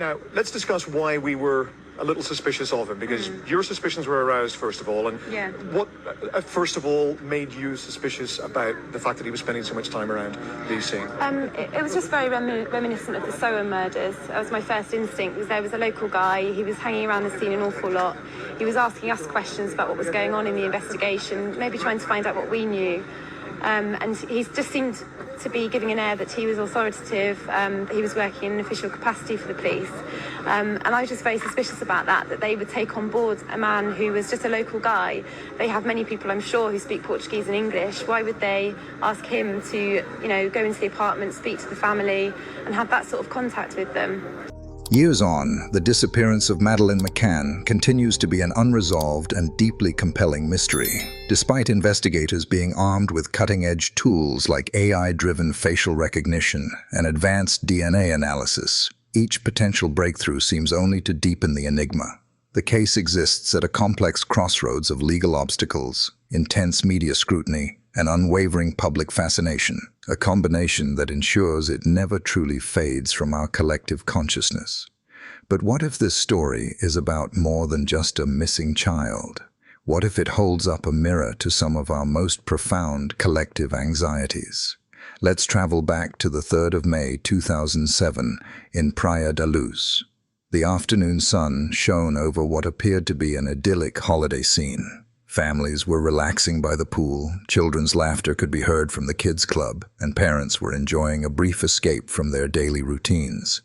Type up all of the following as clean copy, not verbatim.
Now, let's discuss why we were a little suspicious of him, because your suspicions were aroused, first of all, and what, first of all, made you suspicious about the fact that he was spending so much time around the scene? It was just very reminiscent of the Soham murders. That was my first instinct, because there was a local guy, he was hanging around the scene an awful lot. He was asking us questions about what was going on in the investigation, maybe trying to find out what we knew. And he just seemed to be giving an air that he was authoritative, that he was working in an official capacity for the police. And I was just very suspicious about that they would take on board a man who was just a local guy. They have many people, I'm sure, who speak Portuguese and English. Why would they ask him to, go into the apartment, speak to the family, and have that sort of contact with them? Years on, the disappearance of Madeleine McCann continues to be an unresolved and deeply compelling mystery. Despite investigators being armed with cutting-edge tools like AI-driven facial recognition and advanced DNA analysis, each potential breakthrough seems only to deepen the enigma. The case exists at a complex crossroads of legal obstacles, intense media scrutiny, and unwavering public fascination, a combination that ensures it never truly fades from our collective consciousness. But what if this story is about more than just a missing child? What if it holds up a mirror to some of our most profound collective anxieties? Let's travel back to the 3rd of May 2007 in Praia da Luz. The afternoon sun shone over what appeared to be an idyllic holiday scene. Families were relaxing by the pool, children's laughter could be heard from the kids' club, and parents were enjoying a brief escape from their daily routines.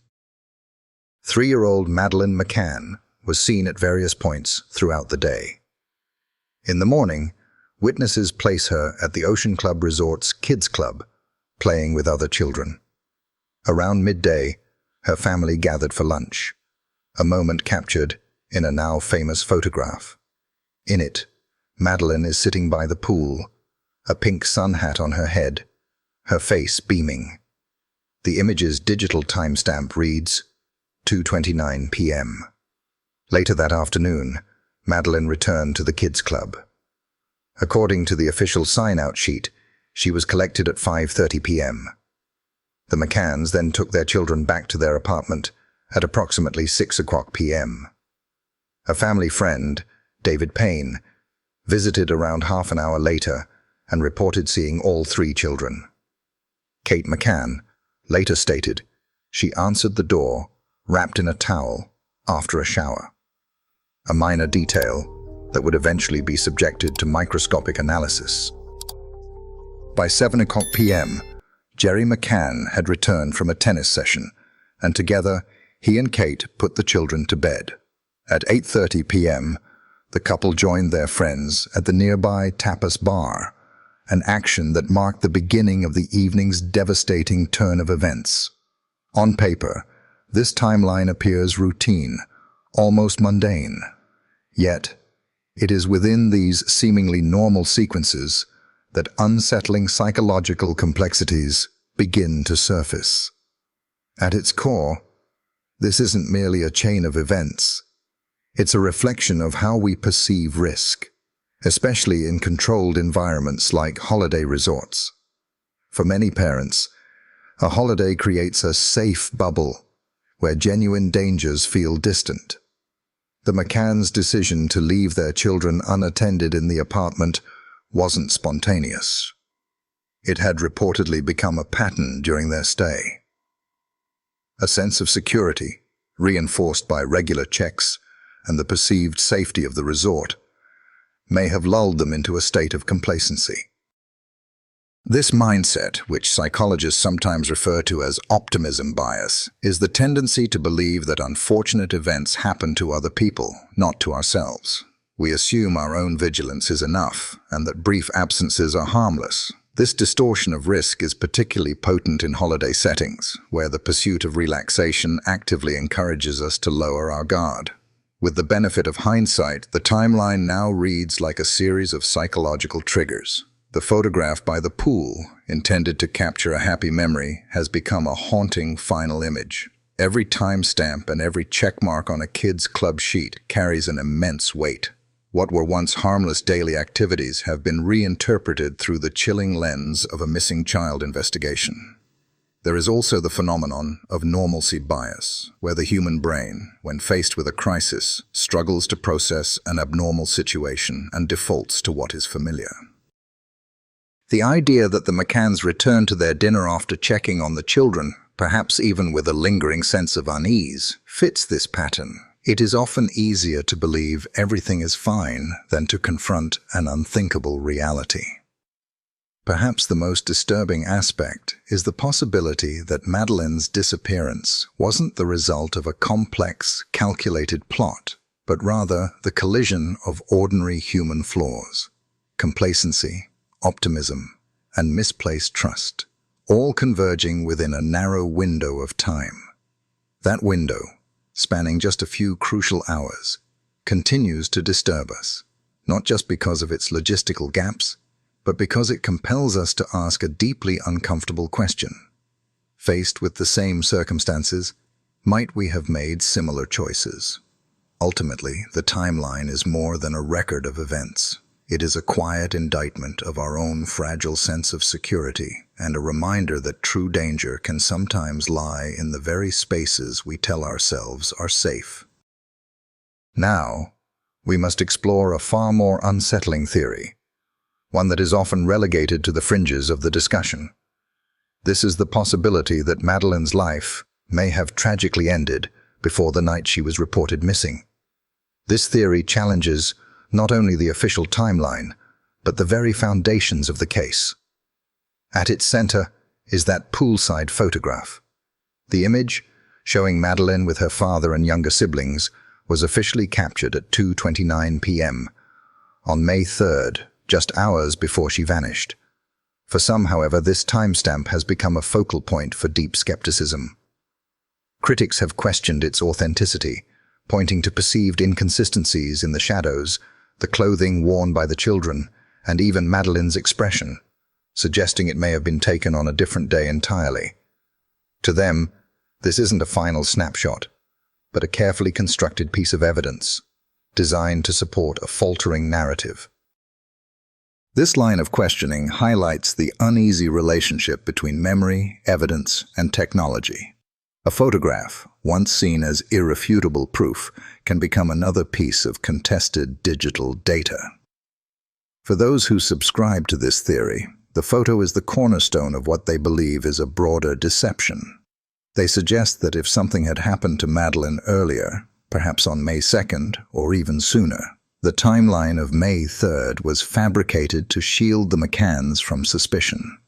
3-year-old Madeleine McCann was seen at various points throughout the day. In the morning, witnesses place her at the Ocean Club Resort's kids' club, playing with other children. Around midday, her family gathered for lunch, a moment captured in a now famous photograph. In it, Madeleine is sitting by the pool, a pink sun hat on her head, her face beaming. The image's digital timestamp reads 2:29 p.m. Later that afternoon, Madeleine returned to the kids' club. According to the official sign-out sheet, she was collected at 5:30 p.m. The McCanns then took their children back to their apartment at approximately 6 o'clock p.m. A family friend, David Payne, visited around half an hour later and reported seeing all 3 children. Kate McCann later stated she answered the door, wrapped in a towel, after a shower. A minor detail that would eventually be subjected to microscopic analysis. By 7 o'clock p.m., Gerry McCann had returned from a tennis session, and together he and Kate put the children to bed. At 8:30 p.m., the couple joined their friends at the nearby tapas bar, an action that marked the beginning of the evening's devastating turn of events. On paper, this timeline appears routine, almost mundane. Yet, it is within these seemingly normal sequences that unsettling psychological complexities begin to surface. At its core, this isn't merely a chain of events. It's a reflection of how we perceive risk, especially in controlled environments like holiday resorts. For many parents, a holiday creates a safe bubble where genuine dangers feel distant. The McCanns' decision to leave their children unattended in the apartment wasn't spontaneous. It had reportedly become a pattern during their stay. A sense of security, reinforced by regular checks and the perceived safety of the resort, may have lulled them into a state of complacency. This mindset, which psychologists sometimes refer to as optimism bias, is the tendency to believe that unfortunate events happen to other people, not to ourselves. We assume our own vigilance is enough, and that brief absences are harmless. This distortion of risk is particularly potent in holiday settings, where the pursuit of relaxation actively encourages us to lower our guard. With the benefit of hindsight, the timeline now reads like a series of psychological triggers. The photograph by the pool, intended to capture a happy memory, has become a haunting final image. Every timestamp and every checkmark on a kid's club sheet carries an immense weight. What were once harmless daily activities have been reinterpreted through the chilling lens of a missing child investigation. There is also the phenomenon of normalcy bias, where the human brain, when faced with a crisis, struggles to process an abnormal situation and defaults to what is familiar. The idea that the McCanns returned to their dinner after checking on the children, perhaps even with a lingering sense of unease, fits this pattern. It is often easier to believe everything is fine than to confront an unthinkable reality. Perhaps the most disturbing aspect is the possibility that Madeleine's disappearance wasn't the result of a complex, calculated plot, but rather the collision of ordinary human flaws: complacency, optimism, and misplaced trust, all converging within a narrow window of time. That window, spanning just a few crucial hours, continues to disturb us, not just because of its logistical gaps, but because it compels us to ask a deeply uncomfortable question. Faced with the same circumstances, might we have made similar choices? Ultimately, the timeline is more than a record of events. It is a quiet indictment of our own fragile sense of security and a reminder that true danger can sometimes lie in the very spaces we tell ourselves are safe. Now, we must explore a far more unsettling theory, one that is often relegated to the fringes of the discussion. This is the possibility that Madeleine's life may have tragically ended before the night she was reported missing. This theory challenges not only the official timeline, but the very foundations of the case. At its center is that poolside photograph. The image, showing Madeleine with her father and younger siblings, was officially captured at 2:29 p.m. on May 3rd, just hours before she vanished. For some, however, this timestamp has become a focal point for deep skepticism. Critics have questioned its authenticity, pointing to perceived inconsistencies in the shadows, the clothing worn by the children, and even Madeleine's expression, suggesting it may have been taken on a different day entirely. To them, this isn't a final snapshot, but a carefully constructed piece of evidence, designed to support a faltering narrative. This line of questioning highlights the uneasy relationship between memory, evidence, and technology. A photograph, once seen as irrefutable proof, can become another piece of contested digital data. For those who subscribe to this theory, the photo is the cornerstone of what they believe is a broader deception. They suggest that if something had happened to Madeleine earlier, perhaps on May 2nd or even sooner, the timeline of May 3rd was fabricated to shield the McCanns from suspicion.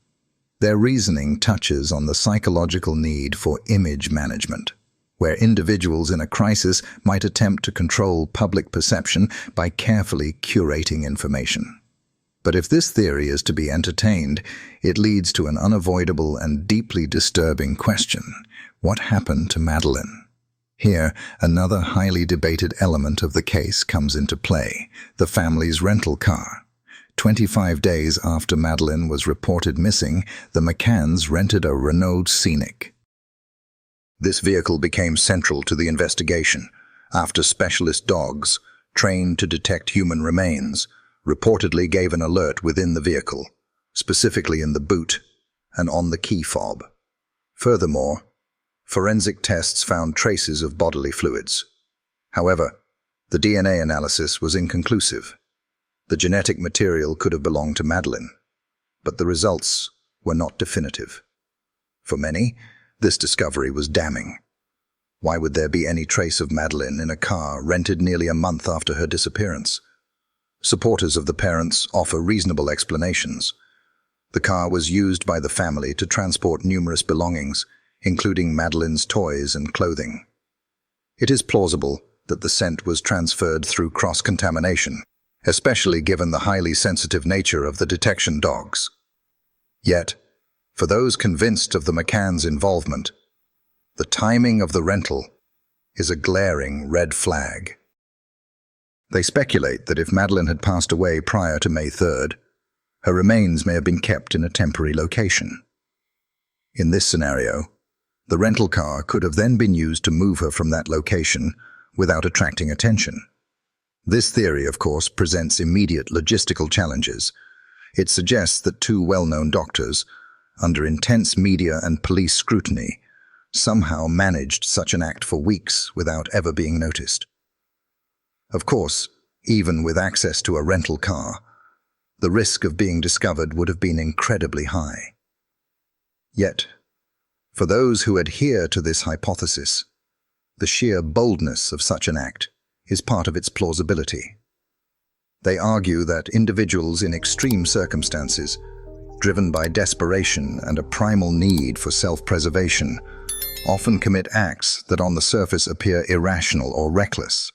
Their reasoning touches on the psychological need for image management, where individuals in a crisis might attempt to control public perception by carefully curating information. But if this theory is to be entertained, it leads to an unavoidable and deeply disturbing question: what happened to Madeleine? Here, another highly debated element of the case comes into play: the family's rental car. 25 days after Madeleine was reported missing, the McCanns rented a Renault Scenic. This vehicle became central to the investigation after specialist dogs, trained to detect human remains, reportedly gave an alert within the vehicle, specifically in the boot and on the key fob. Furthermore, forensic tests found traces of bodily fluids. However, the DNA analysis was inconclusive. The genetic material could have belonged to Madeleine, but the results were not definitive. For many, this discovery was damning. Why would there be any trace of Madeleine in a car rented nearly a month after her disappearance? Supporters of the parents offer reasonable explanations. The car was used by the family to transport numerous belongings, including Madeleine's toys and clothing. It is plausible that the scent was transferred through cross-contamination, especially given the highly sensitive nature of the detection dogs. Yet, for those convinced of the McCanns' involvement, the timing of the rental is a glaring red flag. They speculate that if Madeleine had passed away prior to May 3rd, her remains may have been kept in a temporary location. In this scenario, the rental car could have then been used to move her from that location without attracting attention. This theory, of course, presents immediate logistical challenges. It suggests that two well-known doctors, under intense media and police scrutiny, somehow managed such an act for weeks without ever being noticed. Of course, even with access to a rental car, the risk of being discovered would have been incredibly high. Yet, for those who adhere to this hypothesis, the sheer boldness of such an act is part of its plausibility. They argue that individuals in extreme circumstances, driven by desperation and a primal need for self-preservation, often commit acts that on the surface appear irrational or reckless.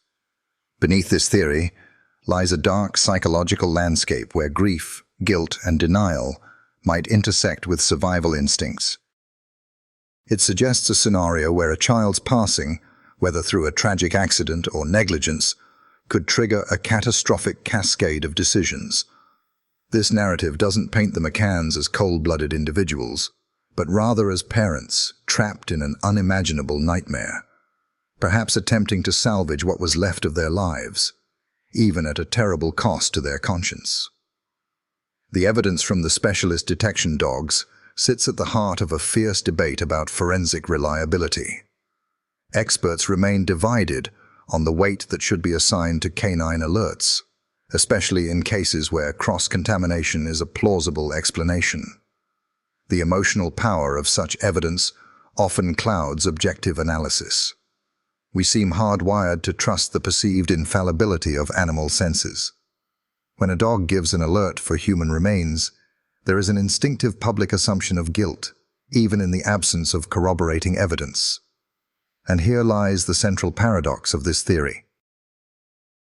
Beneath this theory lies a dark psychological landscape where grief, guilt, and denial might intersect with survival instincts. It suggests a scenario where a child's passing, whether through a tragic accident or negligence, could trigger a catastrophic cascade of decisions. This narrative doesn't paint the McCanns as cold-blooded individuals, but rather as parents trapped in an unimaginable nightmare, perhaps attempting to salvage what was left of their lives, even at a terrible cost to their conscience. The evidence from the specialist detection dogs sits at the heart of a fierce debate about forensic reliability. Experts remain divided on the weight that should be assigned to canine alerts, especially in cases where cross-contamination is a plausible explanation. The emotional power of such evidence often clouds objective analysis. We seem hardwired to trust the perceived infallibility of animal senses. When a dog gives an alert for human remains, there is an instinctive public assumption of guilt, even in the absence of corroborating evidence. And here lies the central paradox of this theory.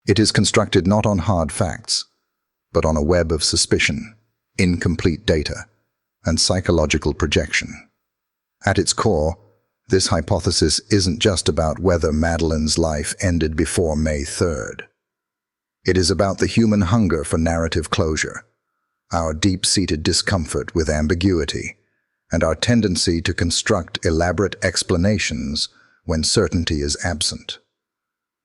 It is constructed not on hard facts, but on a web of suspicion, incomplete data, and psychological projection. At its core, this hypothesis isn't just about whether Madeleine's life ended before May 3rd. It is about the human hunger for narrative closure, our deep-seated discomfort with ambiguity, and our tendency to construct elaborate explanations when certainty is absent.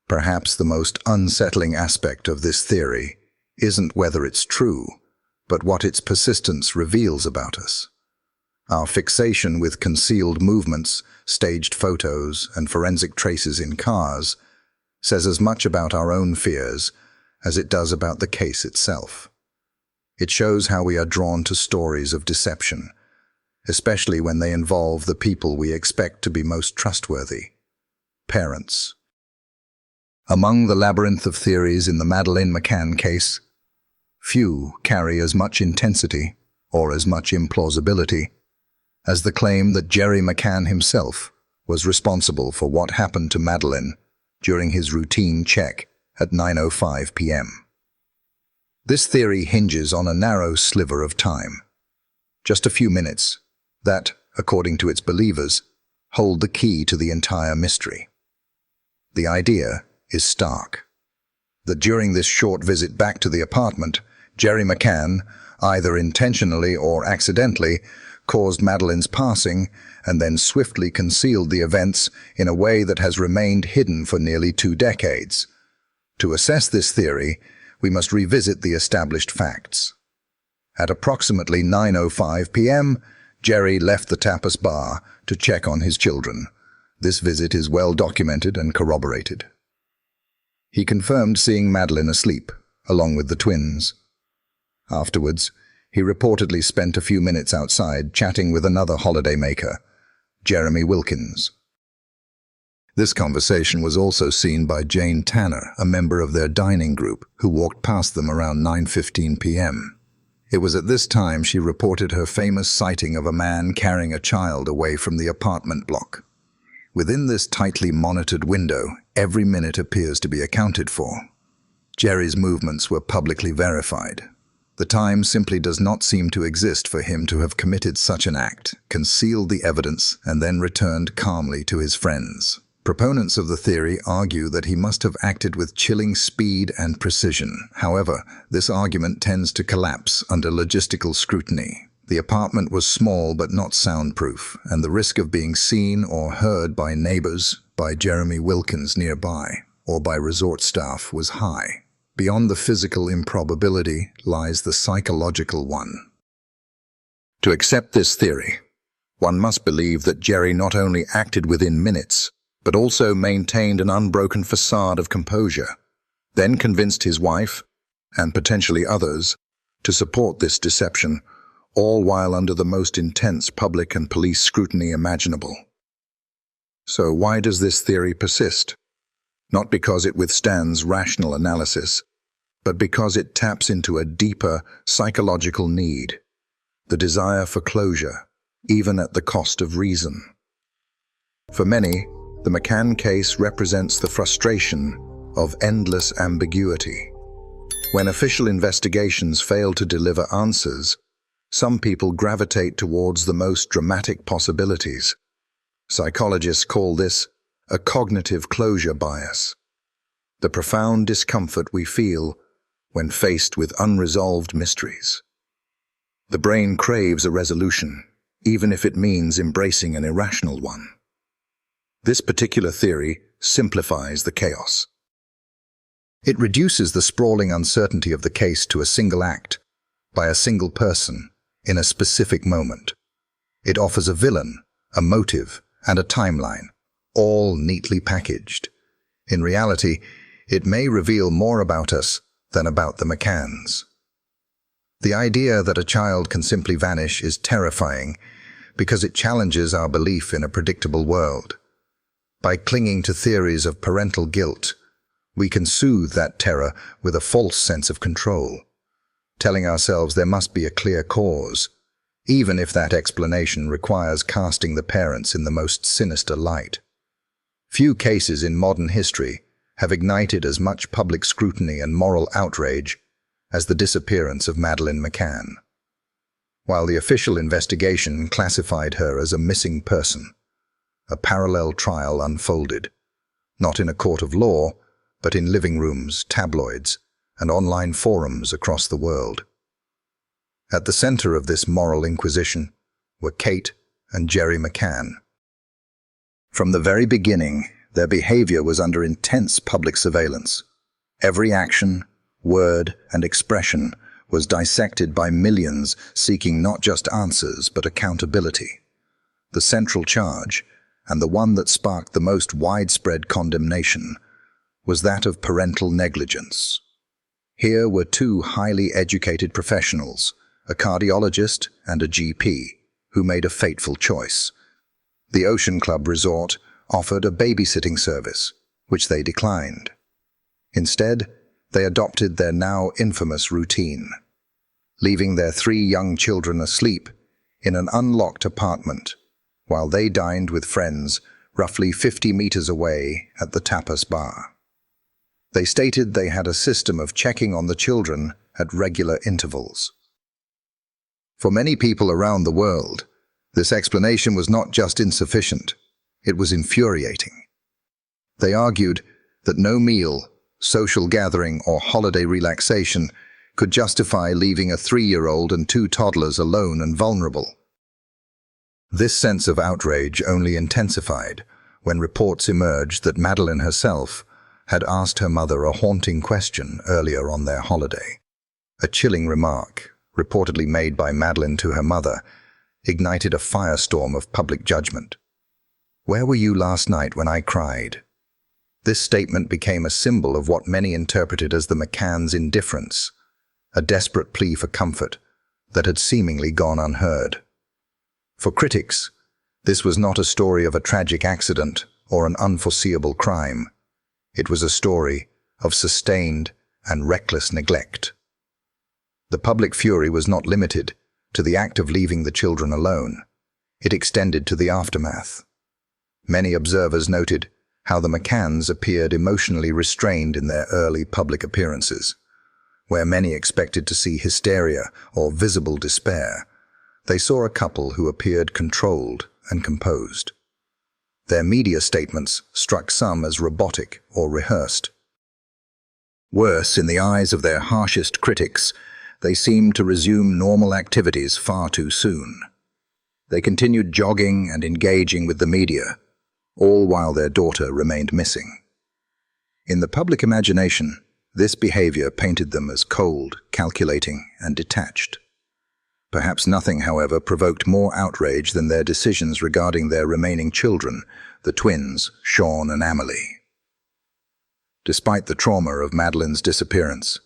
Perhaps the most unsettling aspect of this theory isn't whether it's true, but what its persistence reveals about us. Our fixation with concealed movements, staged photos, and forensic traces in cars says as much about our own fears as it does about the case itself. It shows how we are drawn to stories of deception, especially when they involve the people we expect to be most trustworthy: parents. Among the labyrinth of theories in the Madeleine McCann case, few carry as much intensity or as much implausibility as the claim that Gerry McCann himself was responsible for what happened to Madeleine during his routine check at 9:05 p.m. This theory hinges on a narrow sliver of time, just a few minutes, that, according to its believers, hold the key to the entire mystery. The idea is stark: that during this short visit back to the apartment, Gerry McCann, either intentionally or accidentally, caused Madeleine's passing and then swiftly concealed the events in a way that has remained hidden for nearly 2 decades. To assess this theory, we must revisit the established facts. At approximately 9:05 p.m., Gerry left the tapas bar to check on his children. This visit is well documented and corroborated. He confirmed seeing Madeleine asleep, along with the twins. Afterwards, he reportedly spent a few minutes outside chatting with another holidaymaker, Jeremy Wilkins. This conversation was also seen by Jane Tanner, a member of their dining group, who walked past them around 9:15 p.m. It was at this time she reported her famous sighting of a man carrying a child away from the apartment block. Within this tightly monitored window, every minute appears to be accounted for. Gerry's movements were publicly verified. The time simply does not seem to exist for him to have committed such an act, concealed the evidence, and then returned calmly to his friends. Proponents of the theory argue that he must have acted with chilling speed and precision. However, this argument tends to collapse under logistical scrutiny. The apartment was small but not soundproof, and the risk of being seen or heard by neighbors, by Jeremy Wilkins nearby, or by resort staff was high. Beyond the physical improbability lies the psychological one. To accept this theory, one must believe that Gerry not only acted within minutes, but also maintained an unbroken facade of composure, then convinced his wife, and potentially others, to support this deception, all while under the most intense public and police scrutiny imaginable. So why does this theory persist? Not because it withstands rational analysis, but because it taps into a deeper psychological need, the desire for closure, even at the cost of reason. For many, the McCann case represents the frustration of endless ambiguity. When official investigations fail to deliver answers, some people gravitate towards the most dramatic possibilities. Psychologists call this a cognitive closure bias, the profound discomfort we feel when faced with unresolved mysteries. The brain craves a resolution, even if it means embracing an irrational one. This particular theory simplifies the chaos. It reduces the sprawling uncertainty of the case to a single act, by a single person, in a specific moment. It offers a villain, a motive, and a timeline, all neatly packaged. In reality, it may reveal more about us than about the McCanns. The idea that a child can simply vanish is terrifying because it challenges our belief in a predictable world. By clinging to theories of parental guilt, we can soothe that terror with a false sense of control, telling ourselves there must be a clear cause, even if that explanation requires casting the parents in the most sinister light. Few cases in modern history have ignited as much public scrutiny and moral outrage as the disappearance of Madeleine McCann. While the official investigation classified her as a missing person, a parallel trial unfolded, not in a court of law, but in living rooms, tabloids, and online forums across the world. At the center of this moral inquisition were Kate and Gerry McCann. From the very beginning, their behavior was under intense public surveillance. Every action, word, and expression was dissected by millions seeking not just answers but accountability. The central charge, and the one that sparked the most widespread condemnation, was that of parental negligence. Here were two highly educated professionals, a cardiologist and a GP, who made a fateful choice. The Ocean Club Resort offered a babysitting service, which they declined. Instead, they adopted their now infamous routine, leaving their 3 young children asleep in an unlocked apartment, while they dined with friends roughly 50 meters away at the tapas bar. They stated they had a system of checking on the children at regular intervals. For many people around the world, this explanation was not just insufficient, it was infuriating. They argued that no meal, social gathering, or holiday relaxation could justify leaving a 3-year-old and 2 toddlers alone and vulnerable. This sense of outrage only intensified when reports emerged that Madeleine herself had asked her mother a haunting question earlier on their holiday. A chilling remark, reportedly made by Madeleine to her mother, ignited a firestorm of public judgment. "Where were you last night when I cried?" This statement became a symbol of what many interpreted as the McCanns' indifference, a desperate plea for comfort that had seemingly gone unheard. For critics, this was not a story of a tragic accident or an unforeseeable crime. It was a story of sustained and reckless neglect. The public fury was not limited to the act of leaving the children alone. It extended to the aftermath. Many observers noted how the McCanns appeared emotionally restrained in their early public appearances. Where many expected to see hysteria or visible despair, they saw a couple who appeared controlled and composed. Their media statements struck some as robotic or rehearsed. Worse, in the eyes of their harshest critics, they seemed to resume normal activities far too soon. They continued jogging and engaging with the media, all while their daughter remained missing. In the public imagination, this behavior painted them as cold, calculating, and detached. Perhaps nothing, however, provoked more outrage than their decisions regarding their remaining children, the twins, Sean and Amelie. Despite the trauma of Madeleine's disappearance,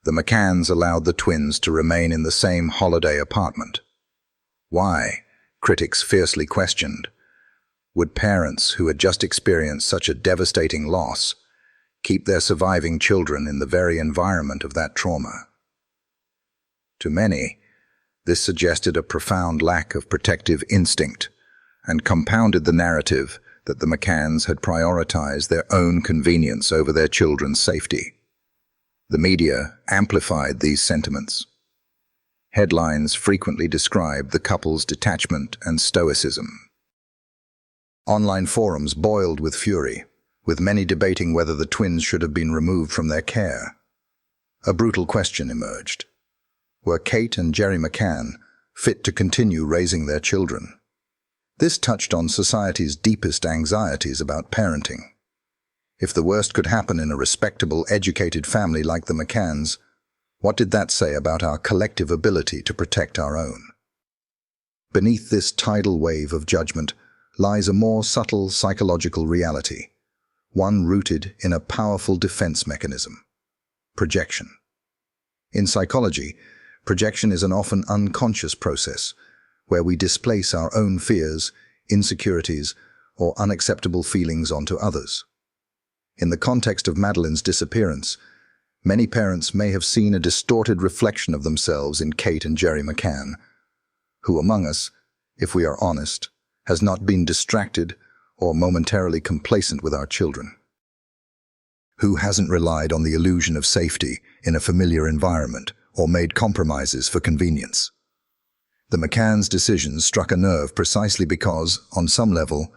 the McCanns allowed the twins to remain in the same holiday apartment. Why? Critics fiercely questioned. Would parents who had just experienced such a devastating loss keep their surviving children in the very environment of that trauma? To many, this suggested a profound lack of protective instinct and compounded the narrative that the McCanns had prioritized their own convenience over their children's safety. The media amplified these sentiments. Headlines frequently described the couple's detachment and stoicism. Online forums boiled with fury, with many debating whether the twins should have been removed from their care. A brutal question emerged. Were Kate and Gerry McCann fit to continue raising their children? This touched on society's deepest anxieties about parenting. If the worst could happen in a respectable, educated family like the McCanns, what did that say about our collective ability to protect our own? Beneath this tidal wave of judgment lies a more subtle psychological reality, one rooted in a powerful defense mechanism: projection. In psychology, projection is an often unconscious process where we displace our own fears, insecurities, or unacceptable feelings onto others. In the context of Madeleine's disappearance, many parents may have seen a distorted reflection of themselves in Kate and Gerry McCann. Who among us, if we are honest, has not been distracted or momentarily complacent with our children? Who hasn't relied on the illusion of safety in a familiar environment or made compromises for convenience? The McCanns' decisions struck a nerve precisely because, on some level,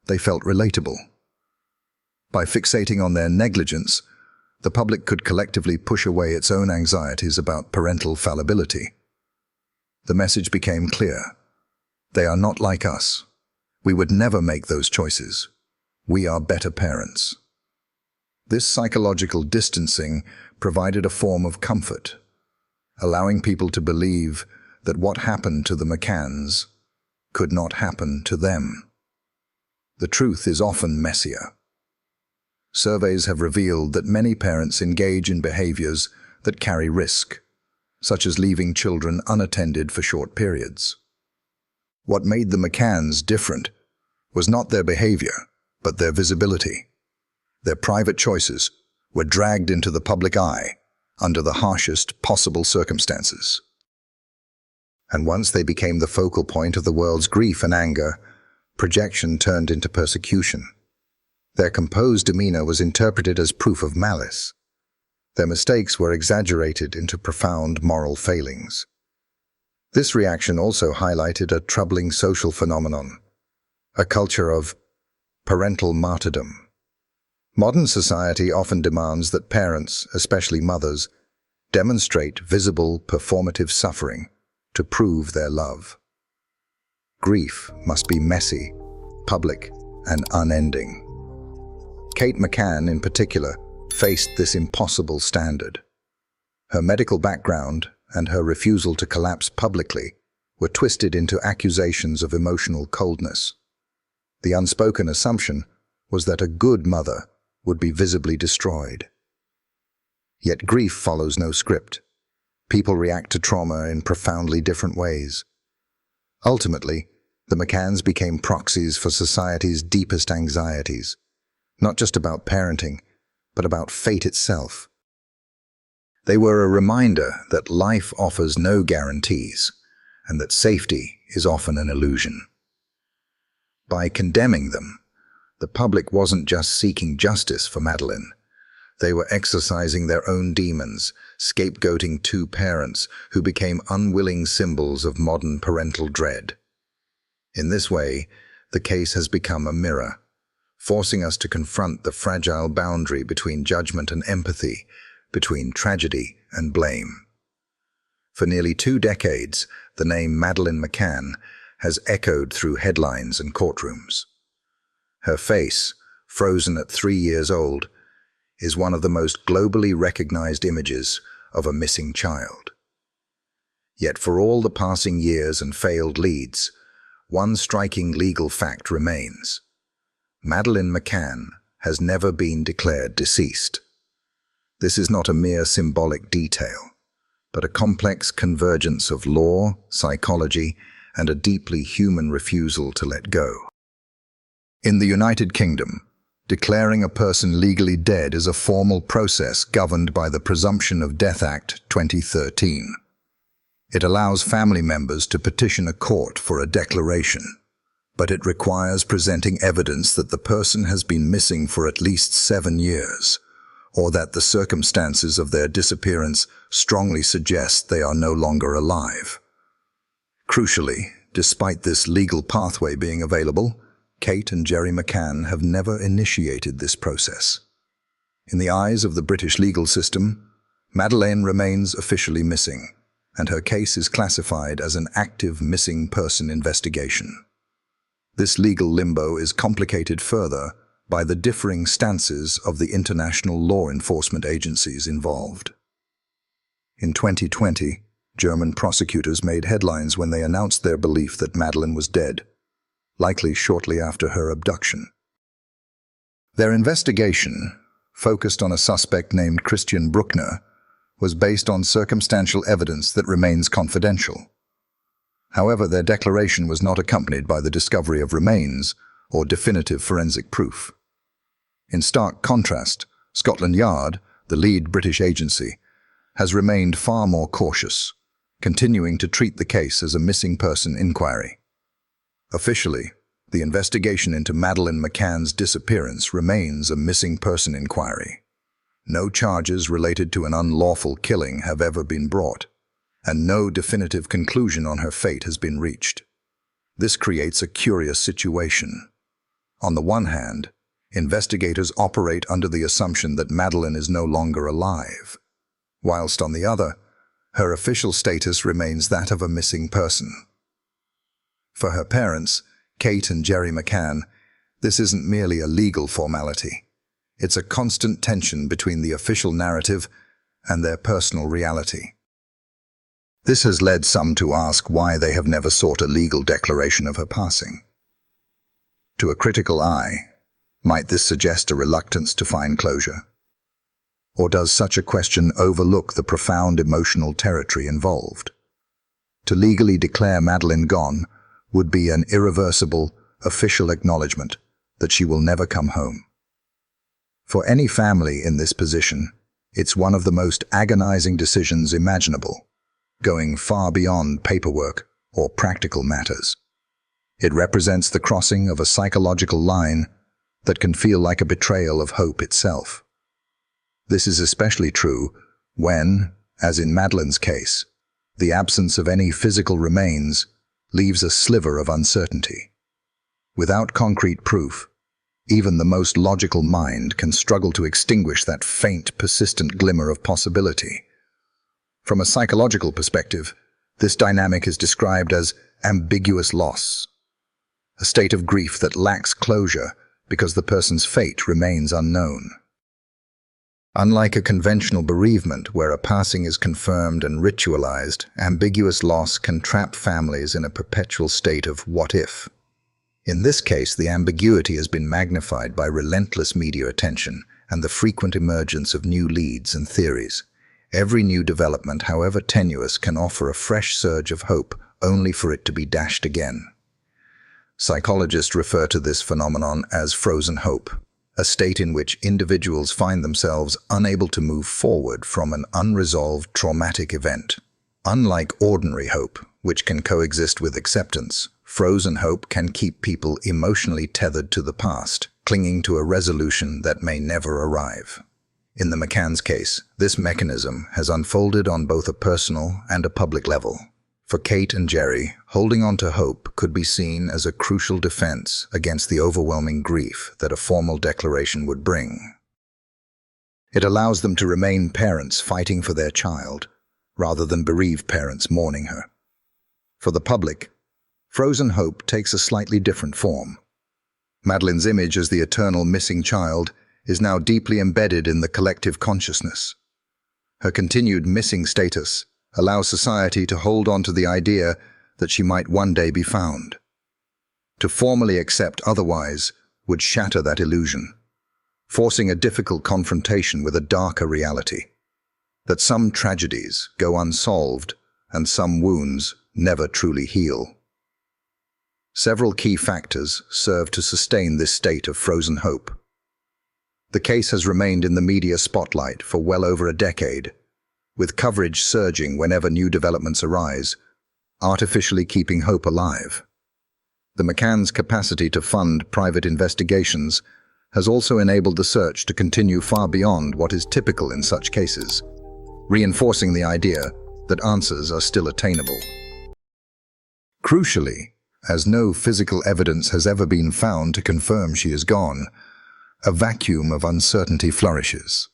they felt relatable. By fixating on their negligence, the public could collectively push away its own anxieties about parental fallibility. The message became clear. They are not like us. We would never make those choices. We are better parents. This psychological distancing provided a form of comfort, allowing people to believe that what happened to the McCanns could not happen to them. The truth is often messier. Surveys have revealed that many parents engage in behaviors that carry risk, such as leaving children unattended for short periods. What made the McCanns different was not their behavior, but their visibility. Their private choices were dragged into the public eye under the harshest possible circumstances. And once they became the focal point of the world's grief and anger, projection turned into persecution. Their composed demeanor was interpreted as proof of malice. Their mistakes were exaggerated into profound moral failings. This reaction also highlighted a troubling social phenomenon, a culture of parental martyrdom. Modern society often demands that parents, especially mothers, demonstrate visible, performative suffering to prove their love. Grief must be messy, public, and unending. Kate McCann, in particular, faced this impossible standard. Her medical background and her refusal to collapse publicly were twisted into accusations of emotional coldness. The unspoken assumption was that a good mother would be visibly destroyed. Yet grief follows no script. People react to trauma in profoundly different ways. Ultimately, the McCanns became proxies for society's deepest anxieties, not just about parenting, but about fate itself. They were a reminder that life offers no guarantees, and that safety is often an illusion. By condemning them, the public wasn't just seeking justice for Madeleine. They were exercising their own demons, scapegoating two parents who became unwilling symbols of modern parental dread. In this way, the case has become a mirror, forcing us to confront the fragile boundary between judgment and empathy, between tragedy and blame. For nearly 2 decades, the name Madeleine McCann has echoed through headlines and courtrooms. Her face, frozen at 3 years old, is one of the most globally recognized images of a missing child. Yet for all the passing years and failed leads, one striking legal fact remains. Madeleine McCann has never been declared deceased. This is not a mere symbolic detail, but a complex convergence of law, psychology, and a deeply human refusal to let go. In the United Kingdom, declaring a person legally dead is a formal process governed by the Presumption of Death Act 2013. It allows family members to petition a court for a declaration, but it requires presenting evidence that the person has been missing for at least 7 years, or that the circumstances of their disappearance strongly suggest they are no longer alive. Crucially, despite this legal pathway being available, Kate and Gerry McCann have never initiated this process. In the eyes of the British legal system, Madeleine remains officially missing, and her case is classified as an active missing person investigation. This legal limbo is complicated further by the differing stances of the international law enforcement agencies involved. In 2020, German prosecutors made headlines when they announced their belief that Madeleine was dead, likely shortly after her abduction. Their investigation, focused on a suspect named Christian Bruckner, was based on circumstantial evidence that remains confidential. However, their declaration was not accompanied by the discovery of remains or definitive forensic proof. In stark contrast, Scotland Yard, the lead British agency, has remained far more cautious, continuing to treat the case as a missing person inquiry. Officially, the investigation into Madeleine McCann's disappearance remains a missing person inquiry. No charges related to an unlawful killing have ever been brought, and no definitive conclusion on her fate has been reached. This creates a curious situation. On the one hand, investigators operate under the assumption that Madeleine is no longer alive, whilst on the other, her official status remains that of a missing person. For her parents, Kate and Gerry McCann, this isn't merely a legal formality. It's a constant tension between the official narrative and their personal reality. This has led some to ask why they have never sought a legal declaration of her passing. To a critical eye, might this suggest a reluctance to find closure? Or does such a question overlook the profound emotional territory involved? To legally declare Madeleine gone would be an irreversible, official acknowledgement that she will never come home. For any family in this position, it's one of the most agonizing decisions imaginable, going far beyond paperwork or practical matters. It represents the crossing of a psychological line that can feel like a betrayal of hope itself. This is especially true when, as in Madeleine's case, the absence of any physical remains leaves a sliver of uncertainty. Without concrete proof, even the most logical mind can struggle to extinguish that faint, persistent glimmer of possibility. From a psychological perspective, this dynamic is described as ambiguous loss, a state of grief that lacks closure because the person's fate remains unknown. Unlike a conventional bereavement where a passing is confirmed and ritualized, ambiguous loss can trap families in a perpetual state of what if. In this case, the ambiguity has been magnified by relentless media attention and the frequent emergence of new leads and theories. Every new development, however tenuous, can offer a fresh surge of hope, only for it to be dashed again. Psychologists refer to this phenomenon as frozen hope, a state in which individuals find themselves unable to move forward from an unresolved traumatic event. Unlike ordinary hope, which can coexist with acceptance, frozen hope can keep people emotionally tethered to the past, clinging to a resolution that may never arrive. In the McCann's case, this mechanism has unfolded on both a personal and a public level. For Kate and Gerry, holding on to hope could be seen as a crucial defense against the overwhelming grief that a formal declaration would bring. It allows them to remain parents fighting for their child, rather than bereaved parents mourning her. For the public, frozen hope takes a slightly different form. Madeleine's image as the eternal missing child is now deeply embedded in the collective consciousness. Her continued missing status allow society to hold on to the idea that she might one day be found. To formally accept otherwise would shatter that illusion, forcing a difficult confrontation with a darker reality, that some tragedies go unsolved and some wounds never truly heal. Several key factors serve to sustain this state of frozen hope. The case has remained in the media spotlight for well over a decade, with coverage surging whenever new developments arise, artificially keeping hope alive. The McCann's capacity to fund private investigations has also enabled the search to continue far beyond what is typical in such cases, reinforcing the idea that answers are still attainable. Crucially, as no physical evidence has ever been found to confirm she is gone, a vacuum of uncertainty flourishes.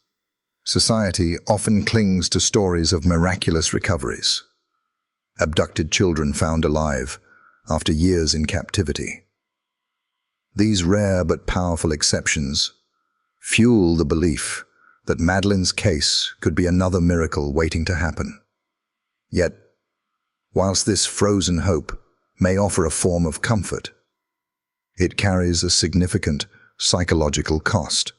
Society often clings to stories of miraculous recoveries. Abducted children found alive after years in captivity. These rare but powerful exceptions fuel the belief that Madeleine's case could be another miracle waiting to happen. Yet, whilst this frozen hope may offer a form of comfort, it carries a significant psychological cost.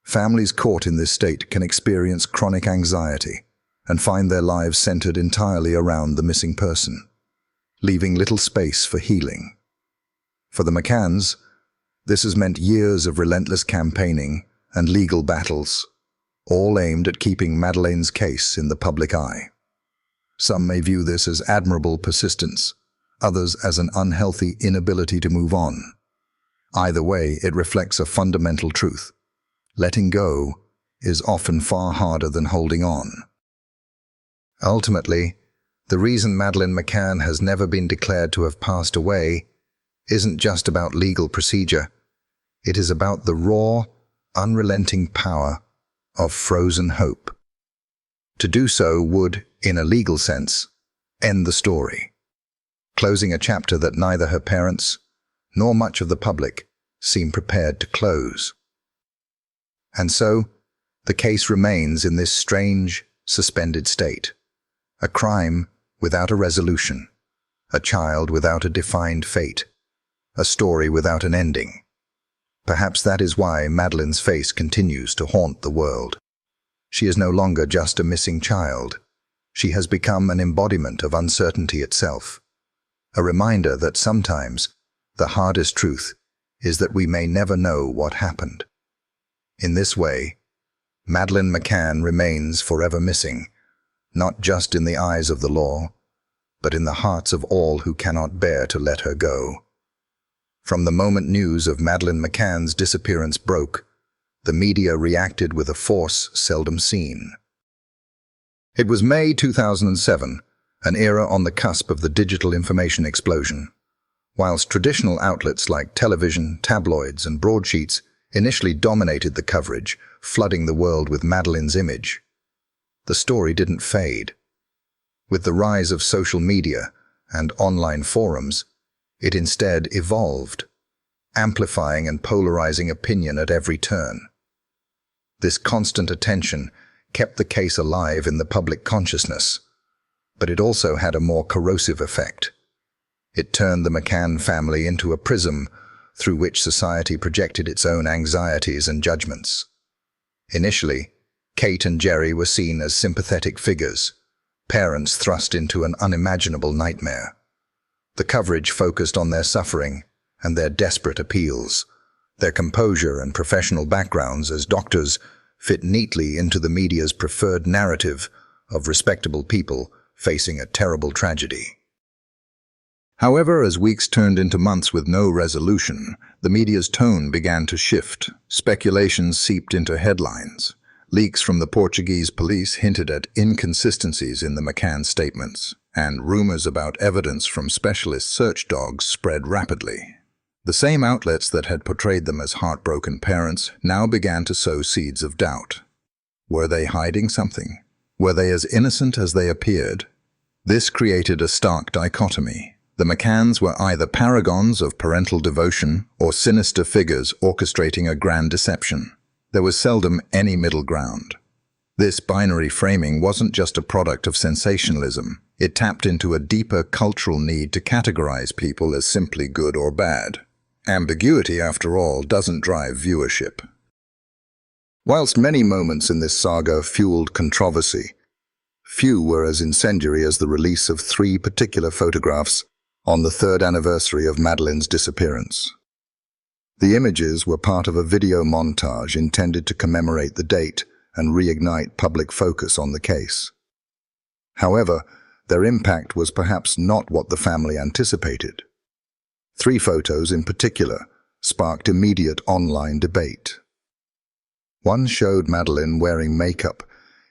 Families caught in this state can experience chronic anxiety and find their lives centered entirely around the missing person, leaving little space for healing. For the McCanns, this has meant years of relentless campaigning and legal battles, all aimed at keeping Madeleine's case in the public eye. Some may view this as admirable persistence, others as an unhealthy inability to move on. Either way, it reflects a fundamental truth. Letting go is often far harder than holding on. Ultimately, the reason Madeleine McCann has never been declared to have passed away isn't just about legal procedure. It is about the raw, unrelenting power of frozen hope. To do so would, in a legal sense, end the story, closing a chapter that neither her parents nor much of the public seem prepared to close. And so, the case remains in this strange, suspended state. A crime without a resolution, a child without a defined fate, a story without an ending. Perhaps that is why Madeleine's face continues to haunt the world. She is no longer just a missing child. She has become an embodiment of uncertainty itself, a reminder that sometimes the hardest truth is that we may never know what happened. In this way, Madeleine McCann remains forever missing, not just in the eyes of the law, but in the hearts of all who cannot bear to let her go. From the moment news of Madeleine McCann's disappearance broke, the media reacted with a force seldom seen. It was May 2007, an era on the cusp of the digital information explosion. Whilst traditional outlets like television, tabloids, and broadsheets initially dominated the coverage, flooding the world with Madeleine's image, the story didn't fade. With the rise of social media and online forums, it instead evolved, amplifying and polarizing opinion at every turn. This constant attention kept the case alive in the public consciousness, but it also had a more corrosive effect. It turned the McCann family into a prism through which society projected its own anxieties and judgments. Initially, Kate and Gerry were seen as sympathetic figures, parents thrust into an unimaginable nightmare. The coverage focused on their suffering and their desperate appeals. Their composure and professional backgrounds as doctors fit neatly into the media's preferred narrative of respectable people facing a terrible tragedy. However, as weeks turned into months with no resolution, the media's tone began to shift. Speculations seeped into headlines. Leaks from the Portuguese police hinted at inconsistencies in the McCann statements, and rumors about evidence from specialist search dogs spread rapidly. The same outlets that had portrayed them as heartbroken parents now began to sow seeds of doubt. Were they hiding something? Were they as innocent as they appeared? This created a stark dichotomy. The McCanns were either paragons of parental devotion or sinister figures orchestrating a grand deception. There was seldom any middle ground. This binary framing wasn't just a product of sensationalism. It tapped into a deeper cultural need to categorize people as simply good or bad. Ambiguity, after all, doesn't drive viewership. Whilst many moments in this saga fueled controversy, few were as incendiary as the release of 3 particular photographs on the 3rd anniversary of Madeleine's disappearance. The images were part of a video montage intended to commemorate the date and reignite public focus on the case. However, their impact was perhaps not what the family anticipated. 3 photos in particular sparked immediate online debate. One showed Madeleine wearing makeup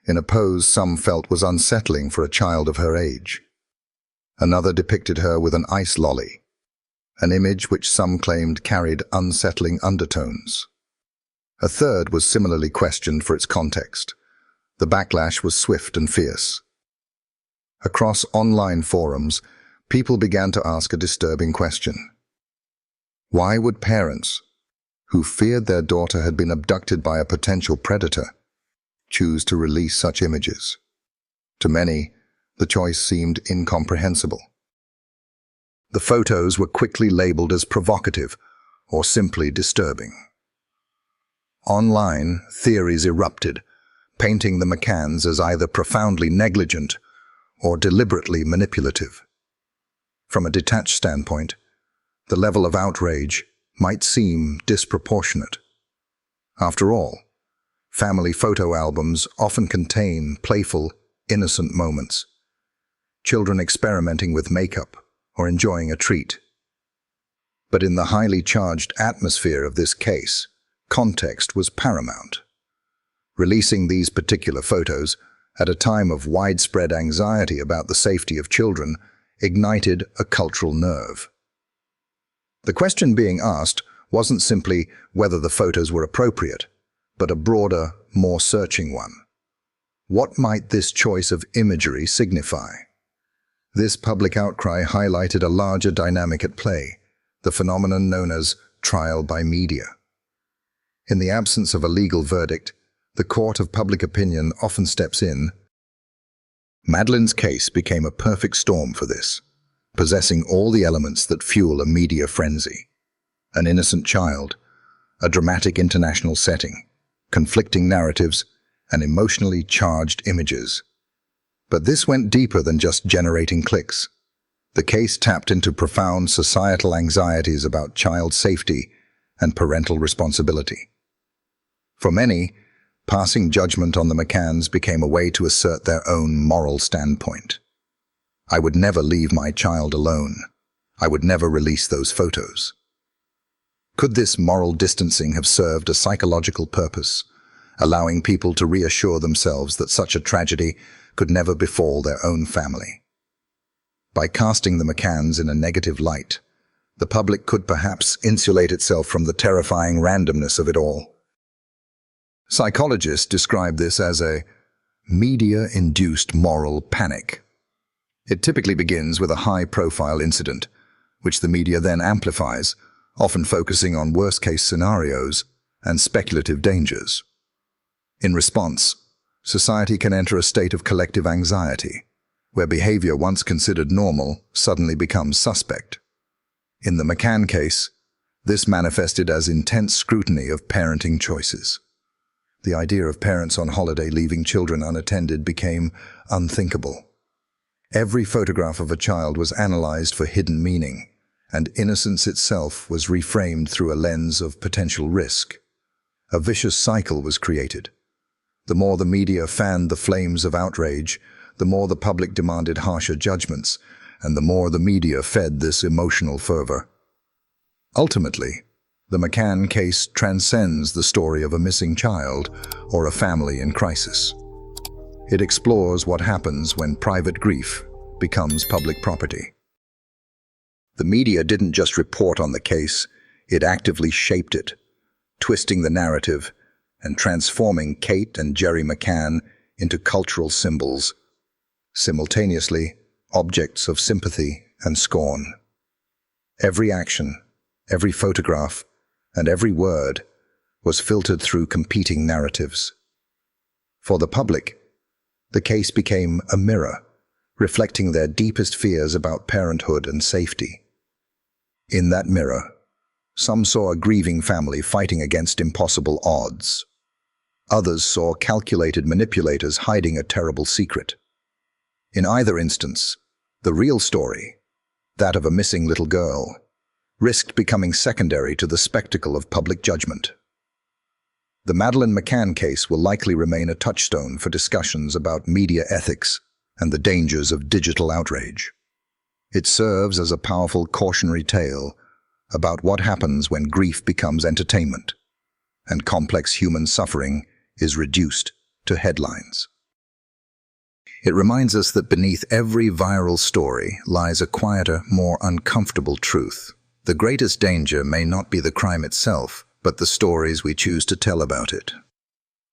in a pose some felt was unsettling for a child of her age. Another depicted her with an ice lolly, an image which some claimed carried unsettling undertones. A third was similarly questioned for its context. The backlash was swift and fierce. Across online forums, people began to ask a disturbing question. Why would parents, who feared their daughter had been abducted by a potential predator, choose to release such images? To many, the choice seemed incomprehensible. The photos were quickly labeled as provocative or simply disturbing. Online, theories erupted, painting the McCanns as either profoundly negligent or deliberately manipulative. From a detached standpoint, the level of outrage might seem disproportionate. After all, family photo albums often contain playful, innocent moments, children experimenting with makeup or enjoying a treat. But in the highly charged atmosphere of this case, context was paramount. Releasing these particular photos at a time of widespread anxiety about the safety of children ignited a cultural nerve. The question being asked wasn't simply whether the photos were appropriate, but a broader, more searching one. What might this choice of imagery signify? This public outcry highlighted a larger dynamic at play, the phenomenon known as trial by media. In the absence of a legal verdict, the court of public opinion often steps in. Madeleine's case became a perfect storm for this, possessing all the elements that fuel a media frenzy. An innocent child, a dramatic international setting, conflicting narratives, and emotionally charged images. But this went deeper than just generating clicks. The case tapped into profound societal anxieties about child safety and parental responsibility. For many, passing judgment on the McCanns became a way to assert their own moral standpoint. I would never leave my child alone. I would never release those photos. Could this moral distancing have served a psychological purpose, allowing people to reassure themselves that such a tragedy could never befall their own family? By casting the McCanns in a negative light, the public could perhaps insulate itself from the terrifying randomness of it all. Psychologists describe this as a media-induced moral panic. It typically begins with a high-profile incident, which the media then amplifies, often focusing on worst-case scenarios and speculative dangers. In response, society can enter a state of collective anxiety, where behavior once considered normal suddenly becomes suspect. In the McCann case, this manifested as intense scrutiny of parenting choices. The idea of parents on holiday leaving children unattended became unthinkable. Every photograph of a child was analyzed for hidden meaning, and innocence itself was reframed through a lens of potential risk. A vicious cycle was created. The more the media fanned the flames of outrage, the more the public demanded harsher judgments, and the more the media fed this emotional fervor. Ultimately, the McCann case transcends the story of a missing child or a family in crisis. It explores what happens when private grief becomes public property. The media didn't just report on the case, it actively shaped it, twisting the narrative and transforming Kate and Gerry McCann into cultural symbols, simultaneously objects of sympathy and scorn. Every action, every photograph, and every word was filtered through competing narratives. For the public, the case became a mirror, reflecting their deepest fears about parenthood and safety. In that mirror, some saw a grieving family fighting against impossible odds. Others saw calculated manipulators hiding a terrible secret. In either instance, the real story, that of a missing little girl, risked becoming secondary to the spectacle of public judgment. The Madeleine McCann case will likely remain a touchstone for discussions about media ethics and the dangers of digital outrage. It serves as a powerful cautionary tale about what happens when grief becomes entertainment and complex human suffering is reduced to headlines. It reminds us that beneath every viral story lies a quieter, more uncomfortable truth. The greatest danger may not be the crime itself, but the stories we choose to tell about it.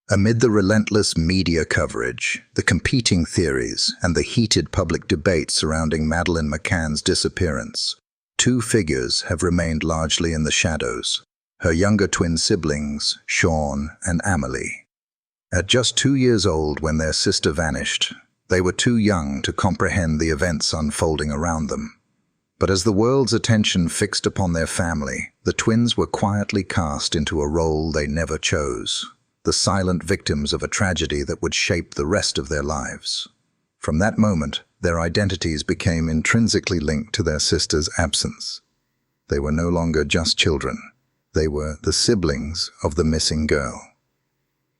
Amid the relentless media coverage, the competing theories, and the heated public debate surrounding Madeleine McCann's disappearance, two figures have remained largely in the shadows: her younger twin siblings, Sean and Amelie. At just 2 years old when their sister vanished, they were too young to comprehend the events unfolding around them. But as the world's attention fixed upon their family, the twins were quietly cast into a role they never chose, the silent victims of a tragedy that would shape the rest of their lives. From that moment, their identities became intrinsically linked to their sister's absence. They were no longer just children. They were the siblings of the missing girl.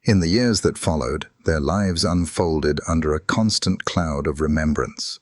In the years that followed, their lives unfolded under a constant cloud of remembrance.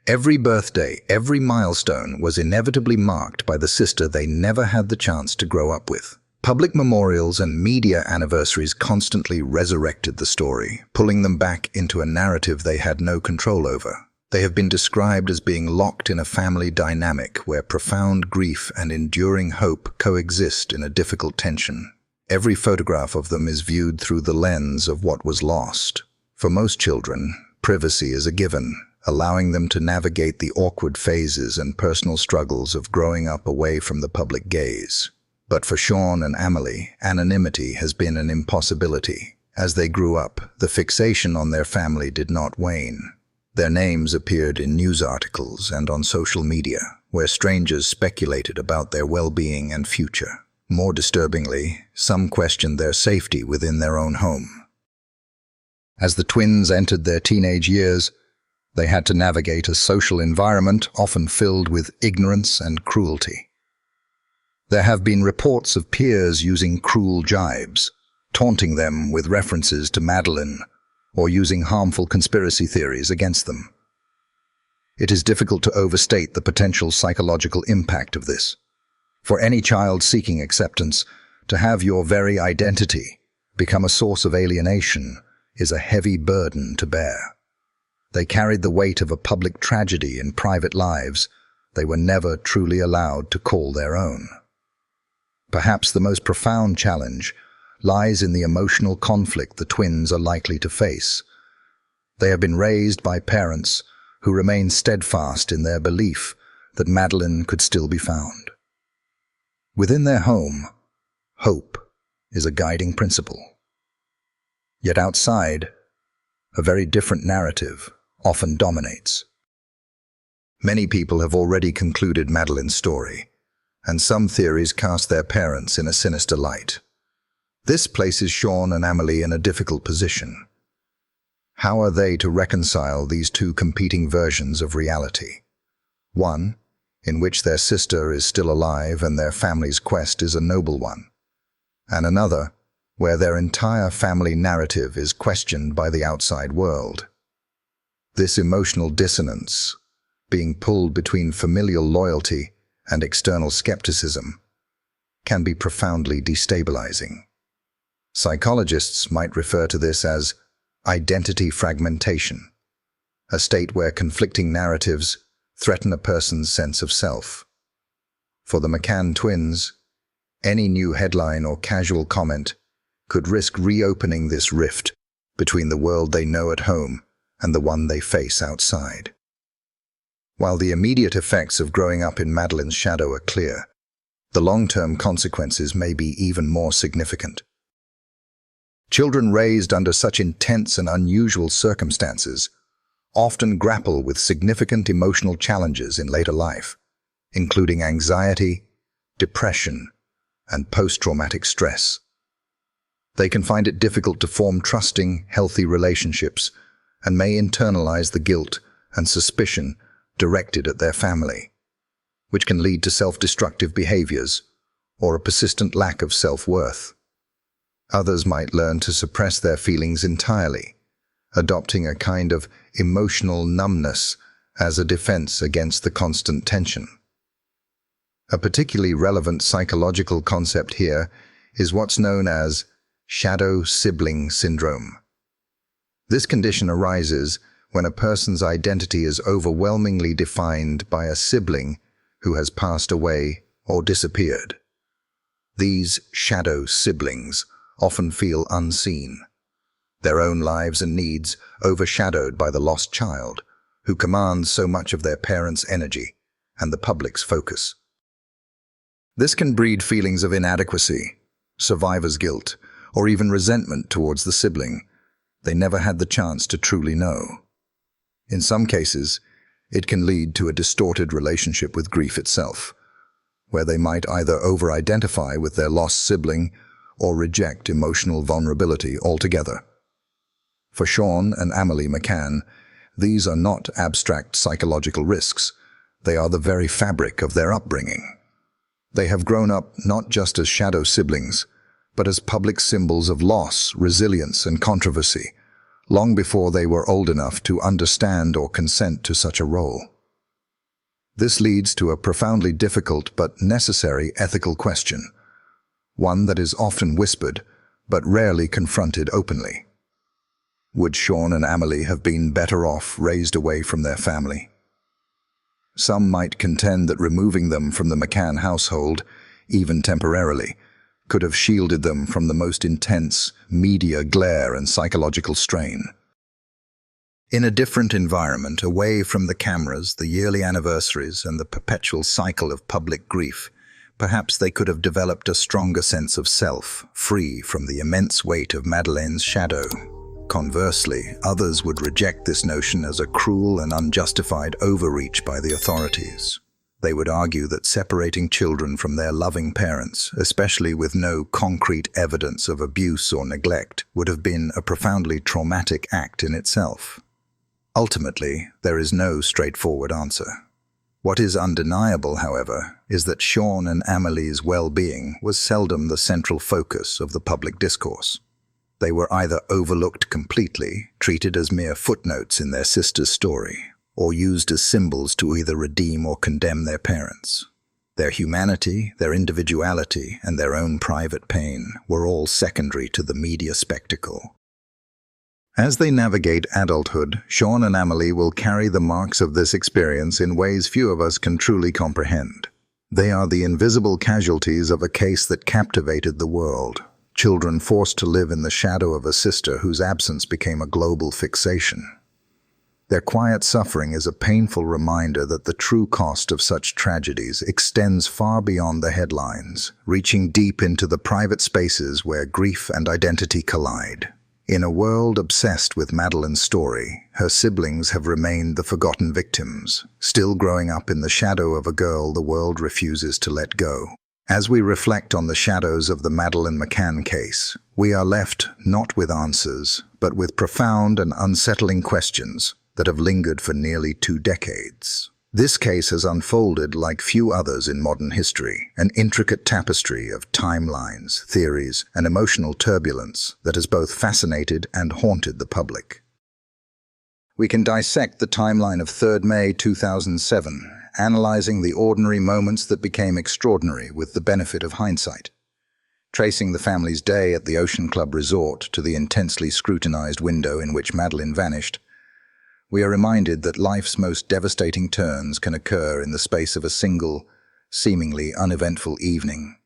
Every birthday, every milestone was inevitably marked by the sister they never had the chance to grow up with. Public memorials and media anniversaries constantly resurrected the story, pulling them back into a narrative they had no control over. They have been described as being locked in a family dynamic where profound grief and enduring hope coexist in a difficult tension. Every photograph of them is viewed through the lens of what was lost. For most children, privacy is a given, allowing them to navigate the awkward phases and personal struggles of growing up away from the public gaze. But for Sean and Amelie, anonymity has been an impossibility. As they grew up, the fixation on their family did not wane. Their names appeared in news articles and on social media, where strangers speculated about their well-being and future. More disturbingly, some questioned their safety within their own home. As the twins entered their teenage years, they had to navigate a social environment often filled with ignorance and cruelty. There have been reports of peers using cruel jibes, taunting them with references to Madeleine, or using harmful conspiracy theories against them. It is difficult to overstate the potential psychological impact of this. For any child seeking acceptance, to have your very identity become a source of alienation is a heavy burden to bear. They carried the weight of a public tragedy in private lives they were never truly allowed to call their own. Perhaps the most profound challenge lies in the emotional conflict the twins are likely to face. They have been raised by parents who remain steadfast in their belief that Madeleine could still be found. Within their home, hope is a guiding principle. Yet outside, a very different narrative often dominates. Many people have already concluded Madeleine's story, and some theories cast their parents in a sinister light. This places Sean and Amelie in a difficult position. How are they to reconcile these two competing versions of reality? One, in which their sister is still alive and their family's quest is a noble one, and another, where their entire family narrative is questioned by the outside world. This emotional dissonance, being pulled between familial loyalty and external skepticism, can be profoundly destabilizing. Psychologists might refer to this as identity fragmentation, a state where conflicting narratives threaten a person's sense of self. For the McCann twins, any new headline or casual comment could risk reopening this rift between the world they know at home and the one they face outside. While the immediate effects of growing up in Madeleine's shadow are clear, the long-term consequences may be even more significant. Children raised under such intense and unusual circumstances often grapple with significant emotional challenges in later life, including anxiety, depression, and post-traumatic stress. They can find it difficult to form trusting, healthy relationships and may internalize the guilt and suspicion directed at their family, which can lead to self-destructive behaviors or a persistent lack of self-worth. Others might learn to suppress their feelings entirely, adopting a kind of emotional numbness as a defense against the constant tension. A particularly relevant psychological concept here is what's known as shadow sibling syndrome. This condition arises when a person's identity is overwhelmingly defined by a sibling who has passed away or disappeared. These shadow siblings often feel unseen, their own lives and needs overshadowed by the lost child, who commands so much of their parents' energy and the public's focus. This can breed feelings of inadequacy, survivor's guilt, or even resentment towards the sibling they never had the chance to truly know. In some cases, it can lead to a distorted relationship with grief itself, where they might either over-identify with their lost sibling or reject emotional vulnerability altogether. For Sean and Amelie McCann, these are not abstract psychological risks. They are the very fabric of their upbringing. They have grown up not just as shadow siblings, but as public symbols of loss, resilience, and controversy, long before they were old enough to understand or consent to such a role. This leads to a profoundly difficult but necessary ethical question, one that is often whispered but rarely confronted openly. Would Sean and Amelie have been better off raised away from their family? Some might contend that removing them from the McCann household, even temporarily, could have shielded them from the most intense media glare and psychological strain. In a different environment, away from the cameras, the yearly anniversaries, and the perpetual cycle of public grief, perhaps they could have developed a stronger sense of self, free from the immense weight of Madeleine's shadow. Conversely, others would reject this notion as a cruel and unjustified overreach by the authorities. They would argue that separating children from their loving parents, especially with no concrete evidence of abuse or neglect, would have been a profoundly traumatic act in itself. Ultimately, there is no straightforward answer. What is undeniable, however, is that Sean and Amelie's well-being was seldom the central focus of the public discourse. They were either overlooked completely, treated as mere footnotes in their sister's story, or used as symbols to either redeem or condemn their parents. Their humanity, their individuality, and their own private pain were all secondary to the media spectacle. As they navigate adulthood, Sean and Amelie will carry the marks of this experience in ways few of us can truly comprehend. They are the invisible casualties of a case that captivated the world. Children forced to live in the shadow of a sister whose absence became a global fixation. Their quiet suffering is a painful reminder that the true cost of such tragedies extends far beyond the headlines, reaching deep into the private spaces where grief and identity collide. In a world obsessed with Madeleine's story, her siblings have remained the forgotten victims, still growing up in the shadow of a girl the world refuses to let go. As we reflect on the shadows of the Madeleine McCann case, we are left not with answers, but with profound and unsettling questions that have lingered for nearly 2 decades. This case has unfolded like few others in modern history, an intricate tapestry of timelines, theories, and emotional turbulence that has both fascinated and haunted the public. We can dissect the timeline of 3rd May 2007, analyzing the ordinary moments that became extraordinary with the benefit of hindsight. Tracing the family's day at the Ocean Club Resort to the intensely scrutinized window in which Madeleine vanished, we are reminded that life's most devastating turns can occur in the space of a single, seemingly uneventful evening.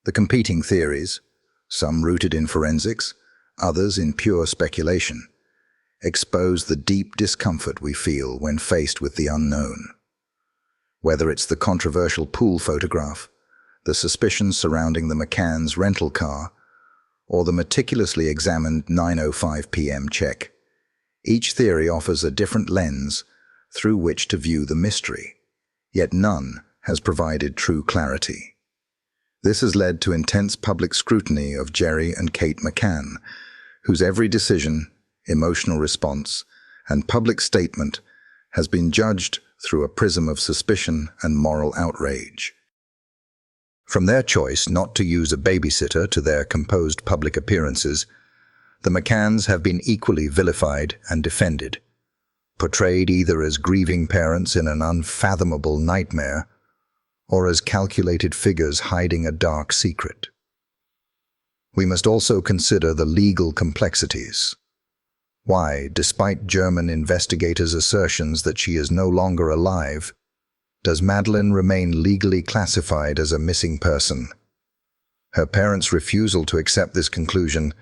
The competing theories, some rooted in forensics, others in pure speculation, expose the deep discomfort we feel when faced with the unknown. Whether it's the controversial pool photograph, the suspicions surrounding the McCann's rental car, or the meticulously examined 9:05 p.m. check. Each theory offers a different lens through which to view the mystery, yet none has provided true clarity. This has led to intense public scrutiny of Gerry and Kate McCann, whose every decision, emotional response, and public statement has been judged through a prism of suspicion and moral outrage. From their choice not to use a babysitter to their composed public appearances, the McCanns have been equally vilified and defended, portrayed either as grieving parents in an unfathomable nightmare or as calculated figures hiding a dark secret. We must also consider the legal complexities. Why, despite German investigators' assertions that she is no longer alive, does Madeleine remain legally classified as a missing person? Her parents' refusal to accept this conclusion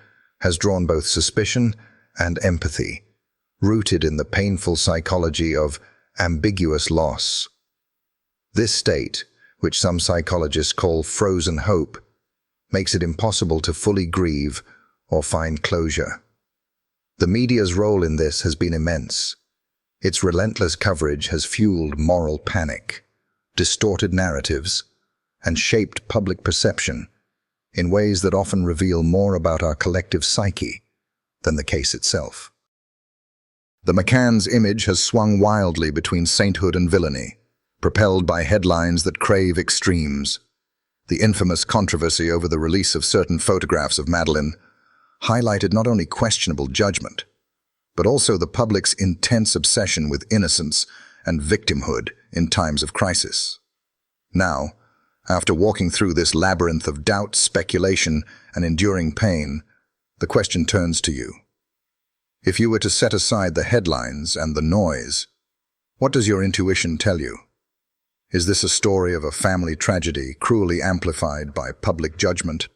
has drawn both suspicion and empathy, rooted in the painful psychology of ambiguous loss. This state, which some psychologists call frozen hope, makes it impossible to fully grieve or find closure. The media's role in this has been immense. Its relentless coverage has fueled moral panic, distorted narratives, and shaped public perception in ways that often reveal more about our collective psyche than the case itself. The McCann's image has swung wildly between sainthood and villainy, propelled by headlines that crave extremes. The infamous controversy over the release of certain photographs of Madeleine highlighted not only questionable judgment, but also the public's intense obsession with innocence and victimhood in times of crisis. Now, after walking through this labyrinth of doubt, speculation, and enduring pain, the question turns to you. If you were to set aside the headlines and the noise, what does your intuition tell you? Is this a story of a family tragedy cruelly amplified by public judgment?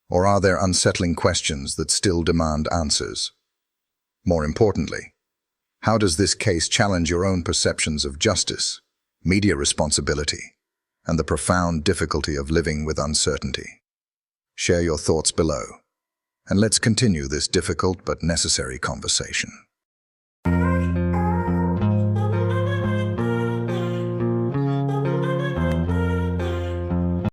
Or are there unsettling questions that still demand answers? More importantly, how does this case challenge your own perceptions of justice, media responsibility, and the profound difficulty of living with uncertainty? Share your thoughts below, and let's continue this difficult but necessary conversation.